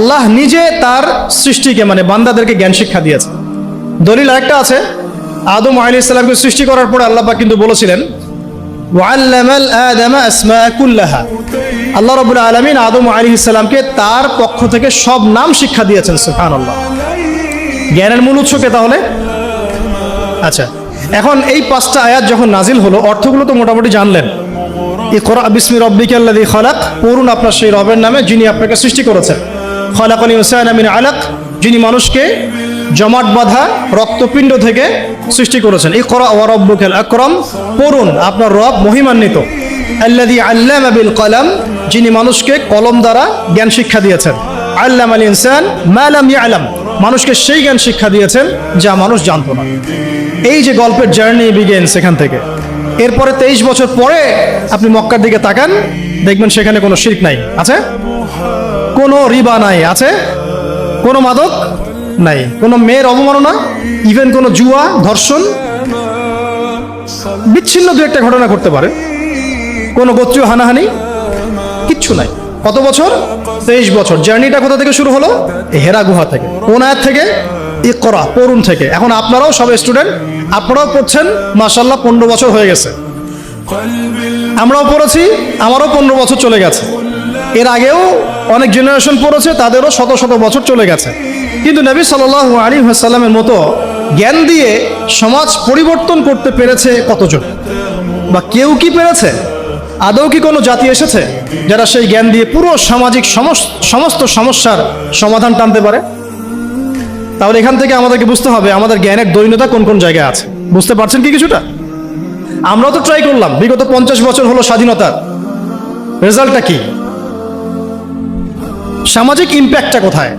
আল্লাহ নিজে তার সৃষ্টিকে মানে বান্দাদেরকে জ্ঞান শিক্ষা দিয়েছে। দলিল আরেকটা আছে, আদম আলাইহিস সালামকে সৃষ্টি করার পরে আল্লাহ পাক কিন্তু বলেছিলেন ওয়াল্লামাল আদামা আসমা কুল্লাহা। আল্লাহ রাব্বুল আলামিন আদম আলাইহিস সালামকে তার পক্ষ থেকে সব নাম শিক্ষা দিয়েছেন। সুবহানাল্লাহ। জ্ঞানের মূল উৎস কে তাহলে? আচ্ছা, এখন এই 5টা আয়াত যখন নাজিল হলো, অর্থগুলো তো মোটামুটি জানলেন। ইকরা বিসমি রাব্বিকাল্লাযী খালাক, পড়ুন আপনার সেই রবের নামে যিনি আপনাকে সৃষ্টি করেছেন। খালাকাল ইনসানা মিন আলাক, যিনি মানুষকে জমাট বাঁধা রক্তপিণ্ড থেকে সৃষ্টি করেছেন। ইকরা ওয়া রাব্বুকাল আকরাম, পড়ুন আপনার রব মহিমান্বিত। আল্লাযী আল্লামা বিল কলম, যিনি মানুষকে কলম দ্বারা জ্ঞান শিক্ষা দিয়েছেন। আল্লামাল ইনসান মা লাম ইয়ালাম, মানুষকে সেই জ্ঞান শিক্ষা দিয়েছেন যা মানুষ জানতো না। এই যে গল্পের জার্নি বিগেন সেখান থেকে। এরপরে 23 বছর পরে আপনি মক্কার দিকে তাকান, দেখবেন সেখানে কোনো শিরক নাই, আছে? কোনো রিবা নাই, আছে? কোনো মাদক নাই, কোনো মেয়ের অবমাননা, ইভেন কোনো জুয়া, ধর্ষণ, বিচ্ছিন্ন দু একটা ঘটনা ঘটতে পারে, কোনো গোত্রীয় হানাহানি, কিচ্ছু নাই। কত বছর? 23 বছর। জার্নিটা কোথা থেকে শুরু হলো? হেরা গুহা থেকে। কোন আয়াত থেকে? ইকরা, পড়ুন থেকে। এখন আপনারাও সব স্টুডেন্ট, আপনারাও পড়ছেন, মাশাআল্লাহ 15 বছর হয়ে গেছে। আমরাও পড়েছি, আমারও 15 বছর চলে গেছে। এর আগেও অনেক জেনারেশন পড়েছে, তাদেরও শত শত বছর চলে গেছে। কিন্তু নবী সাল্লাল্লাহু আলাইহি ওয়াসাল্লামের মতো জ্ঞান দিয়ে সমাজ পরিবর্তন করতে পেরেছে কতজন? বা কেউ কি পেরেছে? আদৌ কি কোনো জাতি এসেছে যারা সেই জ্ঞান দিয়ে পুরো সামাজিক সমস্ত সমস্যার সমাধান টানতে পারে? তাহলে এখান থেকে আমাদেরকে বুঝতে হবে আমাদের জ্ঞানের দৈন্যতা কোন কোন জায়গায় আছে। বুঝতে পারছেন কি কিছুটা? আমরাও তো ট্রাই করলাম, বিগত 50 বছর হলো স্বাধীনতার, রেজাল্টটা কি? সামাজিক ইম্প্যাক্টটা কোথায়?